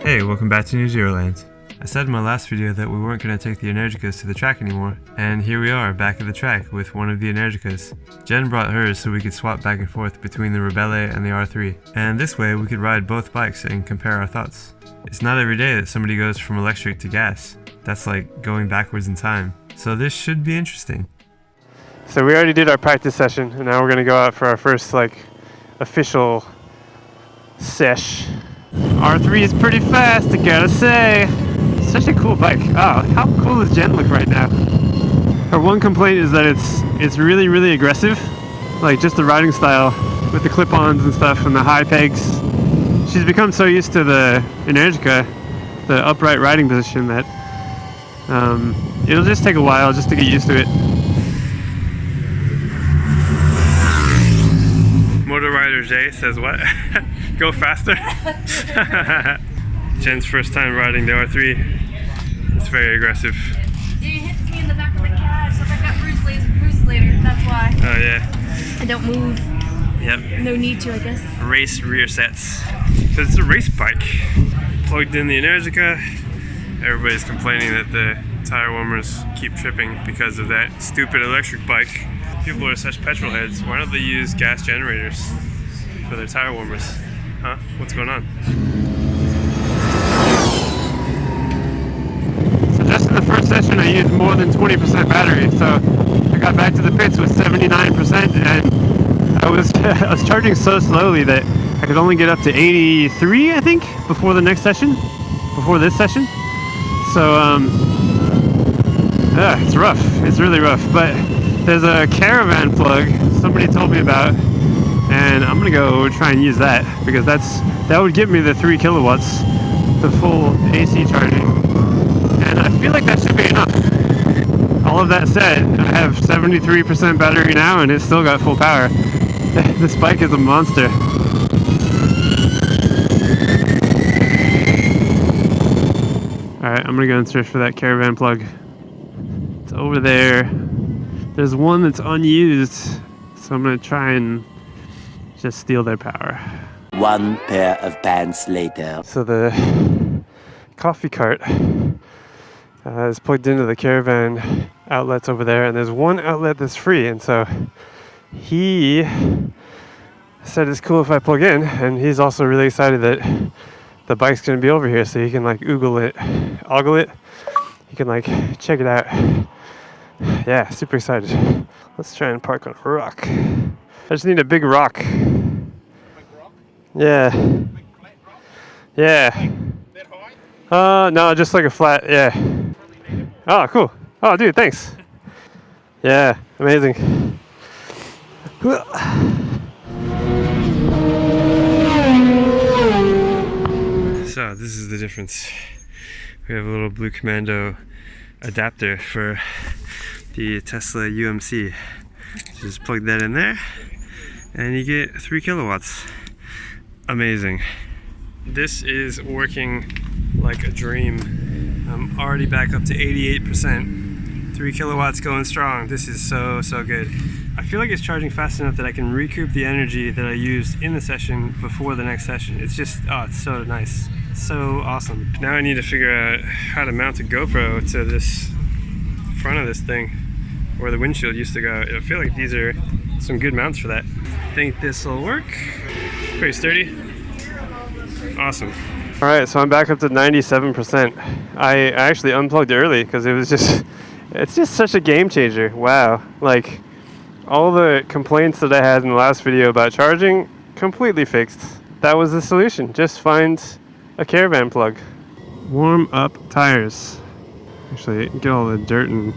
Hey, welcome back to NewZeroland. I said in my last video that we weren't going to take the Energicas to the track anymore, and here we are back at the track with one of the Energicas. Jen brought hers so we could swap back and forth between the Ribelle and the R3, and this way we could ride both bikes and compare our thoughts. It's not every day that somebody goes from electric to gas. That's like going backwards in time, so this should be interesting. So we already did our practice session, and now we're going to go out for our first official sesh. R3 is pretty fast, I gotta say. Such a cool bike. Oh, how cool does Jen look right now? Her one complaint is that it's really, really aggressive. Like just the riding style with the clip-ons and stuff and the high pegs. She's become so used to the Energica, the upright riding position, that it'll just take a while just to get used to it. Motor Rider Jay says what? Go faster? Jen's first time riding the R3. It's very aggressive. It hits me in the back of the cab, so if I got bruises later, that's why. Oh yeah. I don't move. Yep. No need to, I guess. Race rear sets. So it's a race bike. Plugged in the Energica. Everybody's complaining that the tire warmers keep tripping because of that stupid electric bike. People are such petrol heads. Why don't they use gas generators for their tire warmers? Huh? What's going on? So just in the first session I used more than 20% battery, so I got back to the pits with 79%, and I was charging so slowly that I could only get up to 83, I think, before the next session, before this session. So it's rough. It's really rough, but there's a caravan plug somebody told me about, and I'm gonna go try and use that because that would give me the 3 kilowatts, the full AC charging, and I feel like that should be enough. All of that said, I have 73% battery now and it's still got full power. This bike is a monster. Alright, I'm gonna go and search for that caravan plug. It's over there. There's one that's unused, so I'm gonna try and just steal their power. One pair of pants later. So the coffee cart is plugged into the caravan outlets over there, and there's one outlet that's free, and so he said it's cool if I plug in, and he's also really excited that the bike's gonna be over here so he can ogle it. He can check it out. Yeah, super excited. Let's try and park on a rock. I just need a big rock. Yeah. Yeah. No, just like a flat, yeah. Oh, cool. Oh, dude, thanks. Yeah, amazing. So, this is the difference. We have a little Blue Commando adapter for the Tesla UMC. Just plug that in there and you get 3 kilowatts. Amazing. This is working like a dream. I'm already back up to 88%. 3 kilowatts going strong. This is so good. I feel like it's charging fast enough that I can recoup the energy that I used in the session before the next session. It's just, oh, it's so nice. So awesome. Now I need to figure out how to mount a GoPro to this front of this thing where the windshield used to go. I feel like these are some good mounts for that. I think this will work. Pretty sturdy. Awesome. All right, so I'm back up to 97%. I actually unplugged early because it's just such a game changer. Wow. Like, all the complaints that I had in the last video about charging, completely fixed. That was the solution. Just find a caravan plug. Warm up tires. Actually, get all the dirt and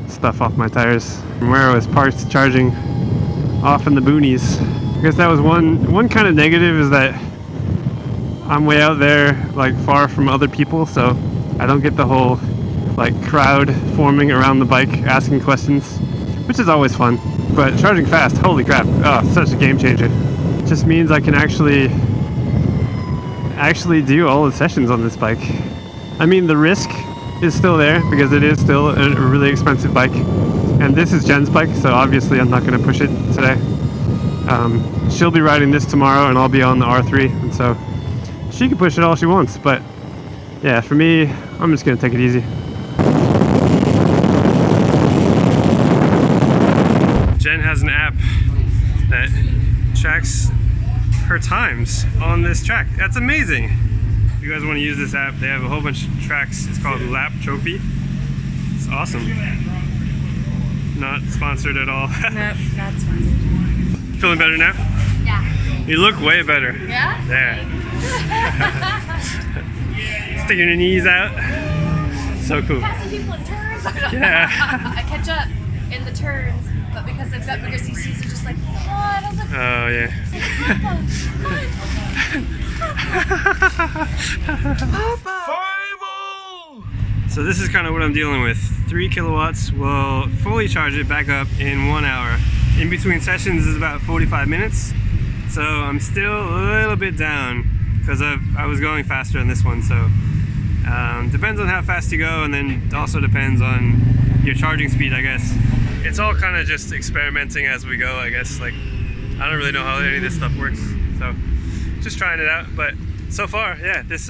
stuff off my tires. From where I was parked charging off in the boonies. I guess that was one kind of negative, is that I'm way out there, far from other people, so I don't get the whole crowd forming around the bike asking questions, which is always fun. But charging fast, holy crap, oh, such a game changer. It just means I can actually do all the sessions on this bike. I mean, the risk is still there because it is still a really expensive bike. And this is Jen's bike, so obviously I'm not going to push it today. She'll be riding this tomorrow and I'll be on the R3, and so she can push it all she wants, but yeah, for me, I'm just going to take it easy. Jen has an app that tracks her times on this track. That's amazing. If you guys want to use this app, they have a whole bunch of tracks. It's called Lap Trophy. It's awesome. Not sponsored at all. Nope, not sponsored. Feeling better now? Yeah. You look way better. Yeah? There. Sticking your knees out. So cool. Passing people in turns. Yeah. I catch up in the turns, but because I've got bigger CCs, they're just like, oh, it doesn't. Oh, yeah. So this is kind of what I'm dealing with. 3 kilowatts will fully charge it back up in 1 hour. In between sessions is about 45 minutes. So I'm still a little bit down because I was going faster on this one. So depends on how fast you go, and then it also depends on your charging speed, I guess. It's all kind of just experimenting as we go, I guess. Like, I don't really know how any of this stuff works. So just trying it out. But so far, yeah, this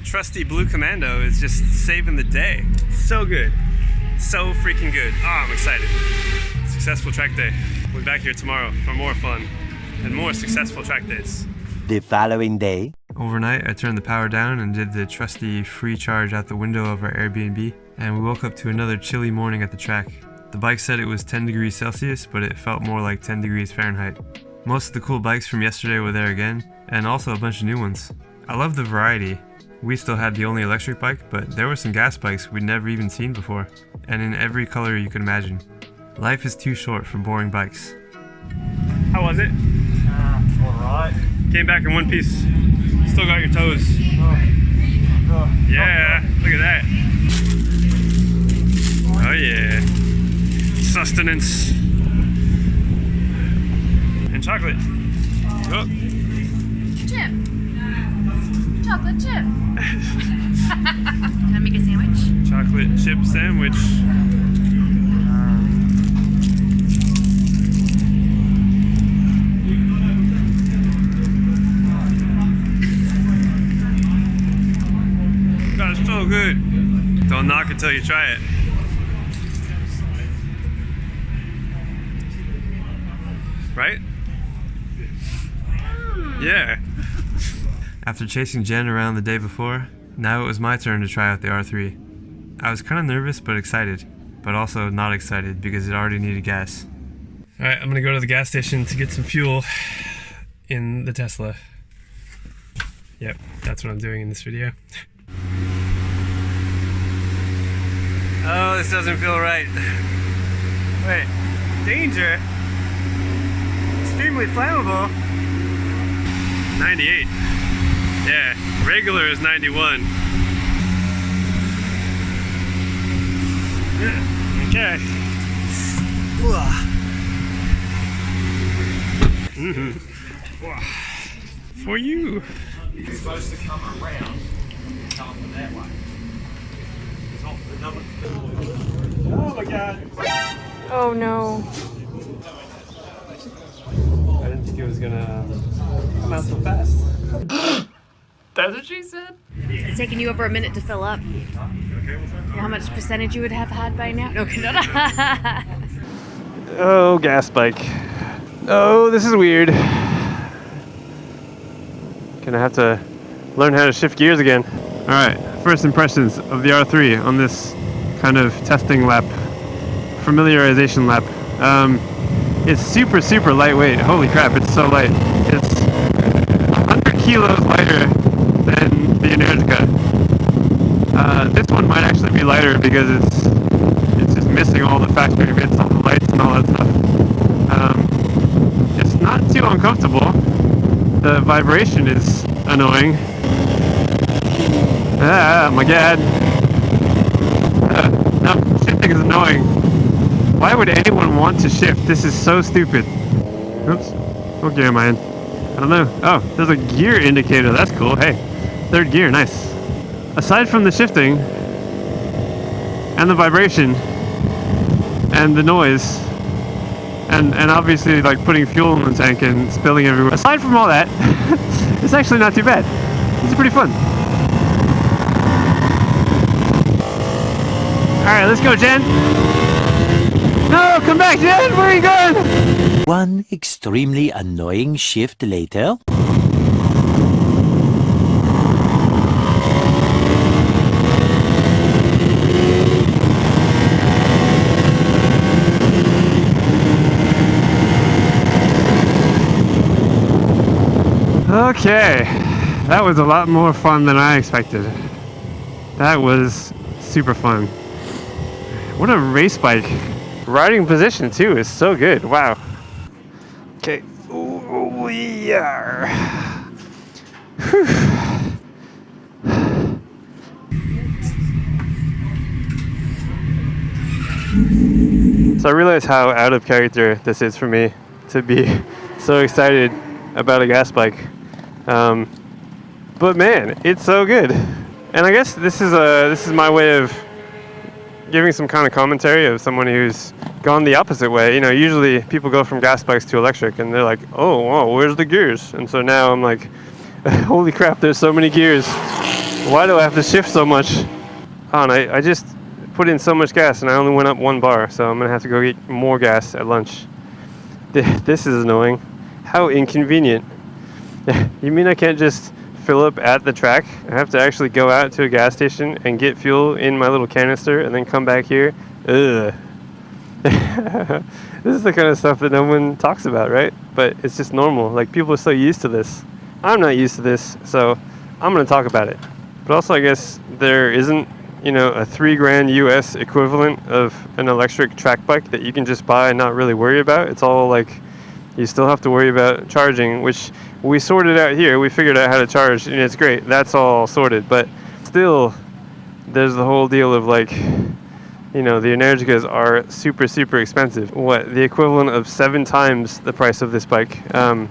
trusty blue Commando is just saving the day. So good. So freaking good. Oh, I'm excited. Successful track day. We'll be back here tomorrow for more fun and more successful track days. The following day. Overnight, I turned the power down and did the trusty free charge out the window of our Airbnb, and we woke up to another chilly morning at the track. The bike said it was 10 degrees Celsius, but it felt more like 10 degrees Fahrenheit. Most of the cool bikes from yesterday were there again, and also a bunch of new ones. I love the variety. We still had the only electric bike, but there were some gas bikes we'd never even seen before, and in every color you could imagine. Life is too short for boring bikes. How was it? Alright. Came back in one piece. Still got your toes. Yeah, look at that. Oh yeah. Sustenance. And chocolate. Oh. Chip. Chocolate chip. Can I make a sandwich? Chocolate chip sandwich. God, it's so good. Don't knock it till you try it. Right? Yeah. After chasing Jen around the day before, now it was my turn to try out the R3. I was kind of nervous but excited, but also not excited because it already needed gas. Alright, I'm gonna go to the gas station to get some fuel in the Tesla. Yep, that's what I'm doing in this video. Oh, this doesn't feel right. Wait, danger? Extremely flammable. 98. Yeah, regular is 91. Okay. For you. You're supposed to come around and come that way. Oh my god. Oh no. I didn't think it was gonna come out so fast. That's what she said. It's taking you over a minute to fill up. You know how much percentage you would have had by now? No, no. Oh, gas bike. Oh, this is weird. Gonna have to learn how to shift gears again. Alright, first impressions of the R3 on this kind of testing lap, familiarization lap. It's super lightweight. Holy crap, it's so light. It's 100 kilos lighter than the Energica. This one might actually be lighter because it's just missing all the factory bits, all the lights and all that stuff. It's not too uncomfortable. The vibration is annoying. Ah, my god. No, shifting is annoying. Why would anyone want to shift? This is so stupid. Oops. What gear am I in? I don't know. Oh, there's a gear indicator. That's cool. Hey, third gear. Nice. aside from the shifting and the vibration and the noise and obviously like putting fuel in the tank and spilling everywhere, aside from all that, it's actually not too bad. It's pretty fun. Alright, let's go, Jen. No, come back, Jen! Where are you going? One extremely annoying shift later. Okay, that was a lot more fun than I expected. That was super fun. What a race bike. Riding position too is so good. Wow. Okay. Ooh, yeah. Whew. So I realize how out of character this is for me to be so excited about a gas bike. But man, it's so good. And I guess this is my way of giving some kind of commentary of someone who's gone the opposite way. You know, usually people go from gas bikes to electric and they're like, oh, wow, where's the gears? And so now I'm like, holy crap, there's so many gears. Why do I have to shift so much? Oh, and I just put in so much gas and I only went up 1 bar, so I'm gonna have to go get more gas at lunch. This is annoying. How inconvenient. You mean I can't just fill up at the track? I have to actually go out to a gas station and get fuel in my little canister and then come back here? Ugh. This is the kind of stuff that no one talks about, right? But it's just normal. Like, people are so used to this. I'm not used to this, so I'm going to talk about it. But also, I guess there isn't, you know, a $3,000 US equivalent of an electric track bike that you can just buy and not really worry about. It's all like, you still have to worry about charging, which we sorted out here. We figured out how to charge, and it's great. That's all sorted. But still, there's the whole deal of like, you know, the Energicas are super, super expensive. What, the equivalent of 7 times the price of this bike. And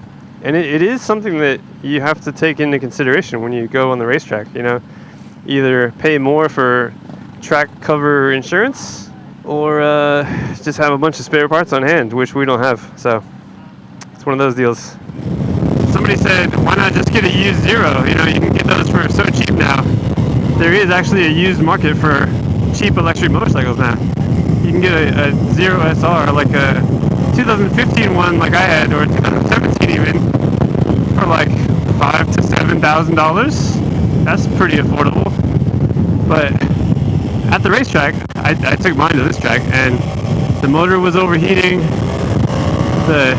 it is something that you have to take into consideration when you go on the racetrack, you know. Either pay more for track cover insurance or just have a bunch of spare parts on hand, which we don't have. So it's one of those deals. Somebody said, why not just get a used Zero? You know, you can get those for so cheap now. There is actually a used market for cheap electric motorcycles now. You can get a Zero SR, like a 2015 one like I had, or 2017 even, for like $5,000 to $7,000. That's pretty affordable. But at the racetrack, I took mine to this track, and the motor was overheating. The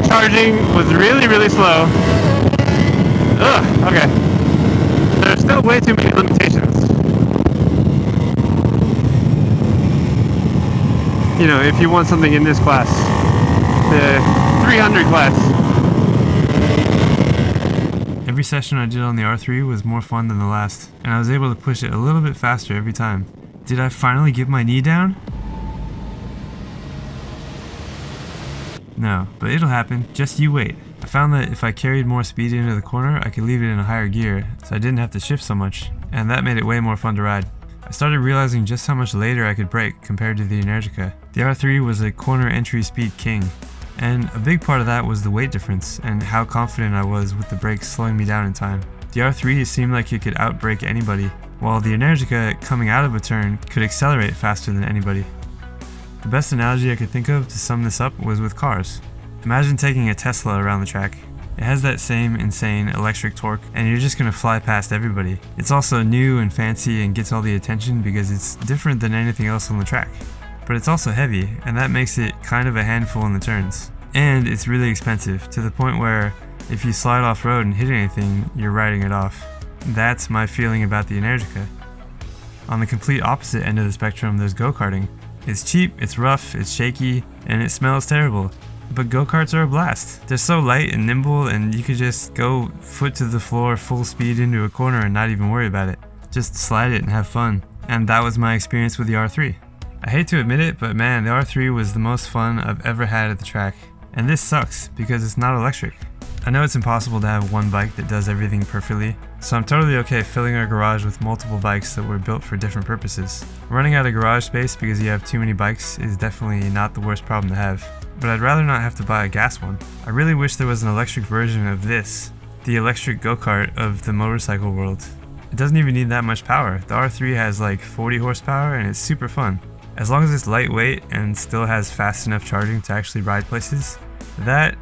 charging was really, really slow. Ugh, okay. There's still way too many limitations. You know, if you want something in this class, the 300 class. Every session I did on the R3 was more fun than the last, and I was able to push it a little bit faster every time. Did I finally get my knee down? No, but it'll happen, just you wait. I found that if I carried more speed into the corner, I could leave it in a higher gear, so I didn't have to shift so much, and that made it way more fun to ride. I started realizing just how much later I could brake compared to the Energica. The R3 was a corner entry speed king, and a big part of that was the weight difference and how confident I was with the brakes slowing me down in time. The R3 seemed like it could outbrake anybody, while the Energica coming out of a turn could accelerate faster than anybody. The best analogy I could think of to sum this up was with cars. Imagine taking a Tesla around the track. It has that same insane electric torque, and you're just gonna fly past everybody. It's also new and fancy and gets all the attention because it's different than anything else on the track. But it's also heavy, and that makes it kind of a handful in the turns. And it's really expensive, to the point where if you slide off road and hit anything, you're riding it off. That's my feeling about the Energica. On the complete opposite end of the spectrum, there's go-karting. It's cheap, it's rough, it's shaky, and it smells terrible. But go-karts are a blast. They're so light and nimble, and you could just go foot to the floor full speed into a corner and not even worry about it. Just slide it and have fun. And that was my experience with the R3. I hate to admit it, but man, the R3 was the most fun I've ever had at the track. And this sucks, because it's not electric. I know it's impossible to have one bike that does everything perfectly, so I'm totally okay filling our garage with multiple bikes that were built for different purposes. Running out of garage space because you have too many bikes is definitely not the worst problem to have, but I'd rather not have to buy a gas one. I really wish there was an electric version of this, the electric go-kart of the motorcycle world. It doesn't even need that much power. The R3 has like 40 horsepower and it's super fun. As long as it's lightweight and still has fast enough charging to actually ride places, that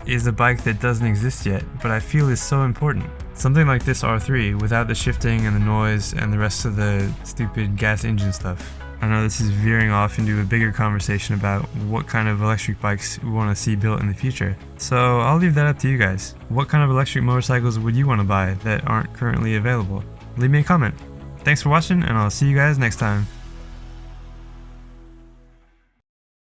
is a bike that doesn't exist yet, but I feel is so important. Something like this R3 without the shifting and the noise and the rest of the stupid gas engine stuff. I know this is veering off into a bigger conversation about what kind of electric bikes we want to see built in the future. So I'll leave that up to you guys. What kind of electric motorcycles would you want to buy that aren't currently available? Leave me a comment. Thanks for watching, and I'll see you guys next time.